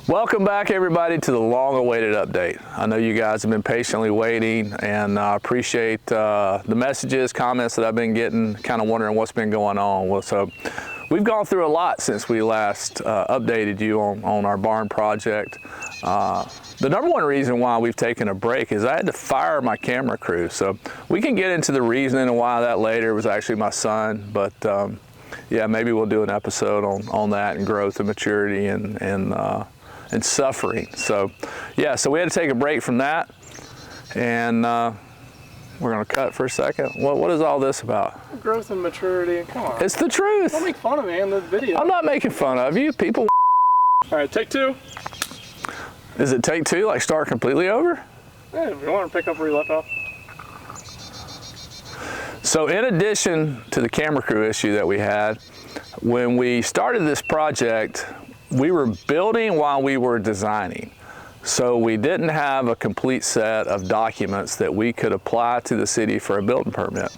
Welcome back, everybody, to the long-awaited update. I know you guys have been patiently waiting, and I appreciate the messages, comments that I've been getting, kind of wondering what's been going on. Well, so we've gone through a lot since we last updated you on our barn project. The number one reason why we've taken a break is I had to fire my camera crew. So we can get into the reasoning and why that later. It was actually my son, but yeah, maybe we'll do an episode on that and growth and maturity and suffering. So yeah, so we had to take a break from that, and we're gonna cut for a second. What is all this about? Growth and maturity. Come on. It's the truth. Don't make fun of me in the video. I'm not making fun of you. People. All right, take two. Is it take two, like start completely over? Yeah, if you want to pick up where you left off. So in addition to the camera crew issue that we had, when we started this project, we were building while we were designing. So we didn't have a complete set of documents that we could apply to the city for a building permit.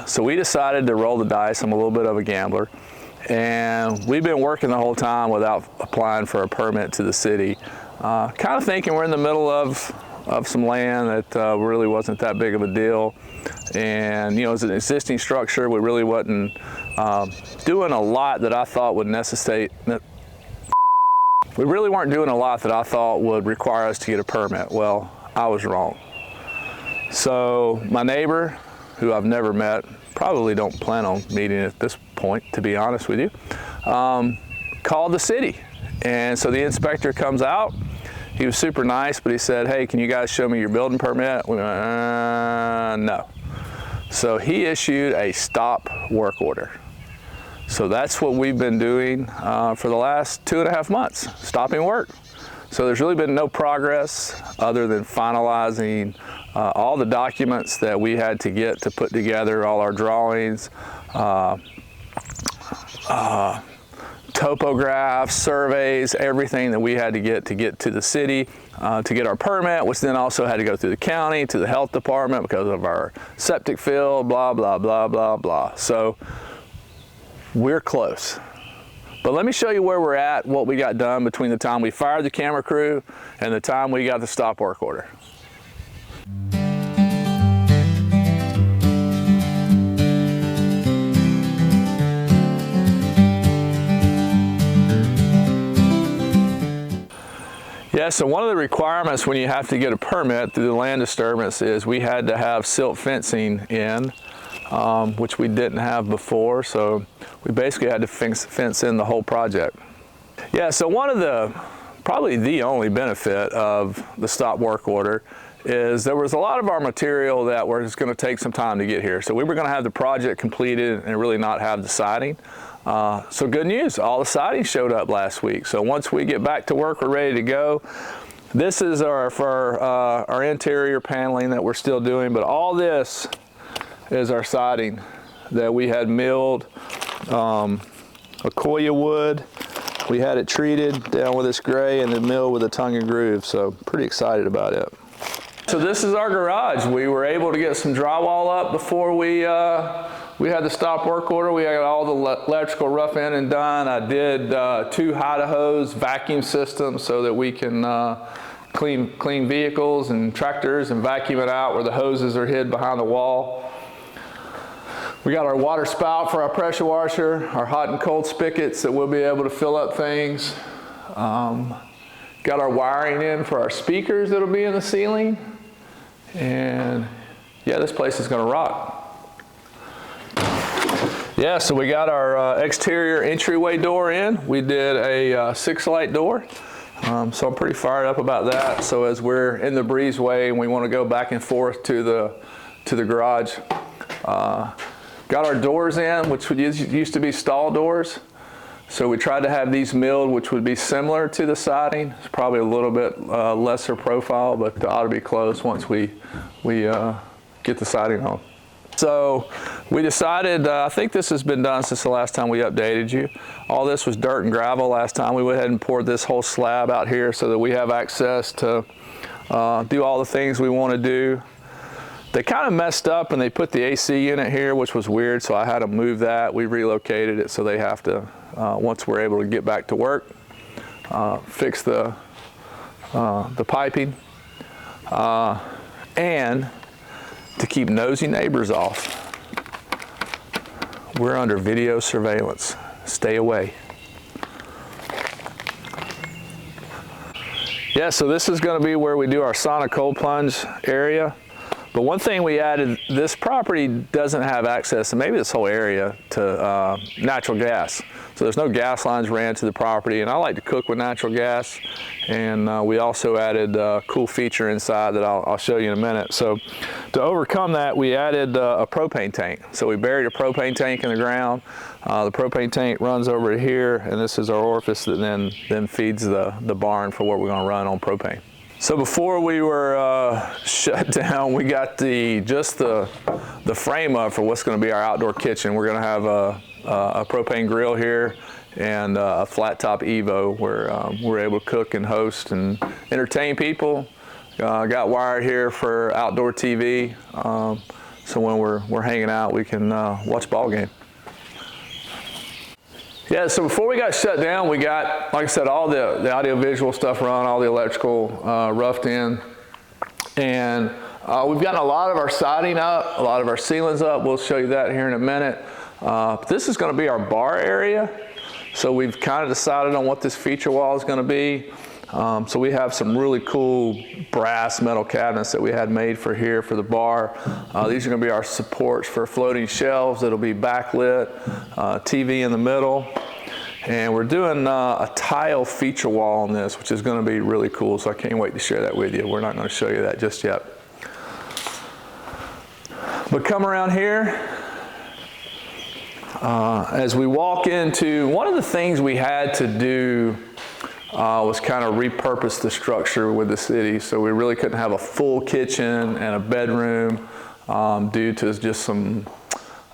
So we decided to roll the dice. I'm a little bit of a gambler. And we've been working the whole time without applying for a permit to the city. Kind of thinking we're in the middle of some land that really wasn't that big of a deal. And you know, as an existing structure, we really wasn't doing a lot that I thought would necessitate. We really weren't doing a lot that I thought would require us to get a permit. Well, I was wrong. So my neighbor, who I've never met, probably don't plan on meeting at this point, to be honest with you, called the city. And so the inspector comes out. He was super nice, but he said, hey, can you guys show me your building permit? We went, no. So he issued a stop work order. So that's what we've been doing for the last 2.5 months, stopping work. So there's really been no progress other than finalizing all the documents that we had to get to put together, all our drawings, topographs, surveys, everything that we had to get to the city to get our permit, which then also had to go through the county, to the health department because of our septic field, blah, blah, blah, blah, blah. So we're close. But let me show you where we're at, what we got done between the time we fired the camera crew and the time we got the stop work order. Yeah, so one of the requirements when you have to get a permit through the land disturbance is we had to have silt fencing in, which we didn't have before, so we basically had to fence in the whole project. Yeah, so one of the, probably the only benefit of the stop work order is there was a lot of our material that was going to take some time to get here. So we were going to have the project completed and really not have the siding. So good news, all the siding showed up last week. So once we get back to work, we're ready to go. This is our interior paneling that we're still doing, but all this is our siding that we had milled, Akoya wood. We had it treated down with this gray and then milled with a tongue and groove. So pretty excited about it. So this is our garage. We were able to get some drywall up before we had the stop work order. We got all the electrical rough in and done. I did 2 hose vacuum systems so that we can clean vehicles and tractors and vacuum it out where the hoses are hid behind the wall. We got our water spout for our pressure washer, our hot and cold spigots that we'll be able to fill up things. Got our wiring in for our speakers that'll be in the ceiling. And yeah, this place is gonna rock. Yeah, so we got our exterior entryway door in. We did a 6-light door. So I'm pretty fired up about that. So as we're in the breezeway and we want to go back and forth to the garage, got our doors in, which used to be stall doors. So we tried to have these milled, which would be similar to the siding. It's probably a little bit lesser profile, but it ought to be close once we get the siding on. So we decided, I think this has been done since the last time we updated you. All this was dirt and gravel last time. We went ahead and poured this whole slab out here so that we have access to do all the things we want to do. They kind of messed up and they put the AC unit here, which was weird, so I had to move that. We relocated it so they have to, once we're able to get back to work, fix the piping, and to keep nosy neighbors off. We're under video surveillance. Stay away. Yeah, so this is going to be where we do our sauna cold plunge area. But one thing we added, this property doesn't have access, and maybe this whole area, to natural gas. So there's no gas lines ran to the property, and I like to cook with natural gas. And we also added a cool feature inside that I'll show you in a minute. So to overcome that, we added a propane tank. So we buried a propane tank in the ground. The propane tank runs over to here, and this is our orifice that then feeds the barn for what we're going to run on propane. So before we were shut down, we got just the frame up for what's going to be our outdoor kitchen. We're going to have a propane grill here and a flat top Evo where we're able to cook and host and entertain people. Got wired here for outdoor TV, so when we're hanging out, we can watch ball game. Yeah, so before we got shut down, we got, like I said, all the audio-visual stuff run, all the electrical roughed in. And we've gotten a lot of our siding up, a lot of our ceilings up. We'll show you that here in a minute. This is going to be our bar area. So we've kind of decided on what this feature wall is going to be. So we have some really cool brass metal cabinets that we had made for here for the bar. These are going to be our supports for floating shelves that'll be backlit, TV in the middle. And we're doing a tile feature wall on this, which is going to be really cool. So I can't wait to share that with you. We're not going to show you that just yet. But come around here. As we walk into, one of the things we had to do was kind of repurpose the structure with the city. So we really couldn't have a full kitchen and a bedroom due to just some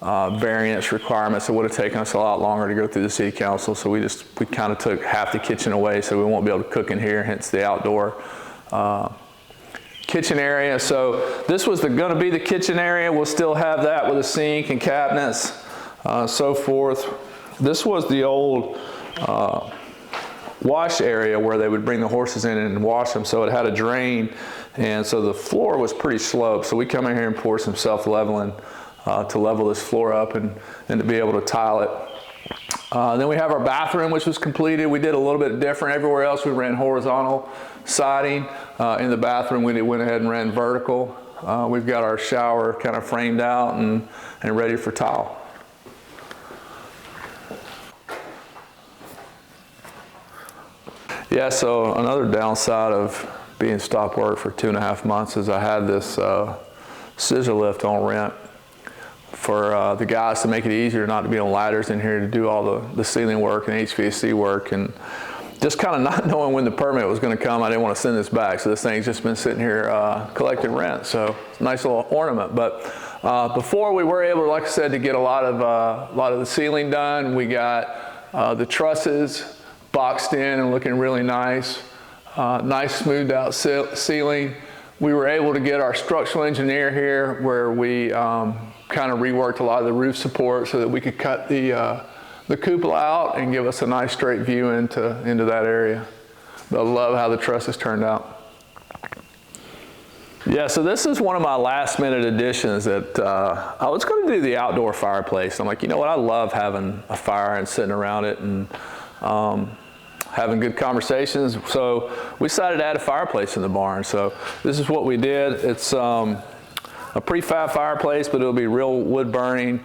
variance requirements. It would have taken us a lot longer to go through the city council. So we kind of took half the kitchen away, so we won't be able to cook in here, hence the outdoor kitchen area. So this was going to be the kitchen area. We'll still have that with a sink and cabinets, so forth. This was the old wash area where they would bring the horses in and wash them. So it had a drain, and so the floor was pretty sloped. So we come in here and pour some self-leveling to level this floor up and to be able to tile it. Then we have our bathroom, which was completed. We did a little bit different. Everywhere else we ran horizontal siding. In the bathroom we went ahead and ran vertical. We've got our shower kind of framed out and ready for tile. Yeah, so another downside of being stop work for 2.5 months is I had this scissor lift on rent for the guys to make it easier not to be on ladders in here to do all the ceiling work and HVAC work. And just kind of not knowing when the permit was going to come, I didn't want to send this back. So this thing's just been sitting here collecting rent. So it's a nice little ornament. But before we were able, like I said, to get a lot of the ceiling done, we got the trusses boxed in and looking really nice. Nice smoothed out ceiling. We were able to get our structural engineer here where we kind of reworked a lot of the roof support so that we could cut the cupola out and give us a nice straight view into that area. But I love how the trusses turned out. Yeah, so this is one of my last minute additions that I was going to do the outdoor fireplace. I'm like, you know what, I love having a fire and sitting around it and having good conversations. So we decided to add a fireplace in the barn. So this is what we did. It's a prefab fireplace, but it'll be real wood burning,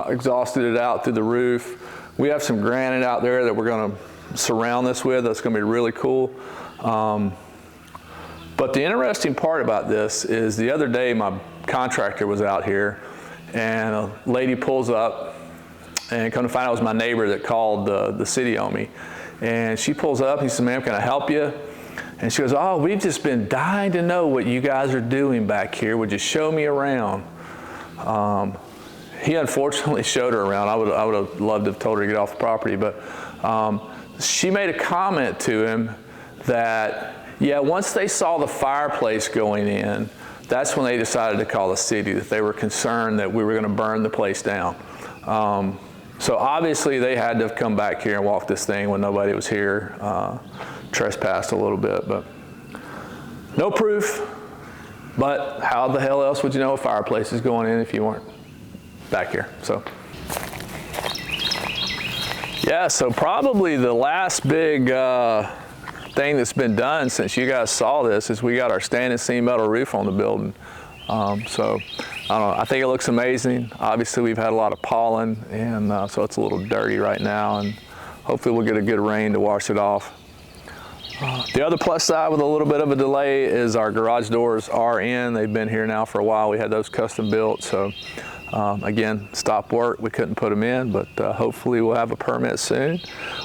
exhausted it out through the roof. We have some granite out there that we're going to surround this with. That's going to be really cool. But the interesting part about this is the other day my contractor was out here and a lady pulls up, and come to find out it was my neighbor that called the city on me. And she pulls up, he says, ma'am, can I help you? And she goes, oh, we've just been dying to know what you guys are doing back here. Would you show me around? He unfortunately showed her around. I would have loved to have told her to get off the property, but she made a comment to him that, yeah, once they saw the fireplace going in, that's when they decided to call the city, that they were concerned that we were going to burn the place down. So obviously they had to have come back here and walk this thing when nobody was here, trespassed a little bit, but no proof. But how the hell else would you know a fireplace is going in if you weren't back here? So yeah, so probably the last big thing that's been done since you guys saw this is we got our standing seam metal roof on the building. So I don't know, I think it looks amazing. Obviously we've had a lot of pollen, and so it's a little dirty right now, and hopefully we'll get a good rain to wash it off. The other plus side with a little bit of a delay is our garage doors are in. They've been here now for a while. We had those custom built, so again, stopped work. We couldn't put them in, but hopefully we'll have a permit soon.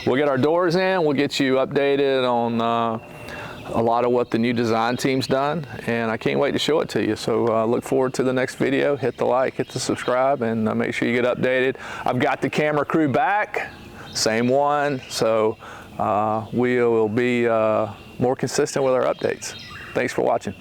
We'll get our doors in. We'll get you updated on a lot of what the new design team's done, and I can't wait to show it to you. So look forward to the next video. Hit the like, hit the subscribe, and make sure you get updated. I've got the camera crew back, same one, so we will be more consistent with our updates. Thanks for watching.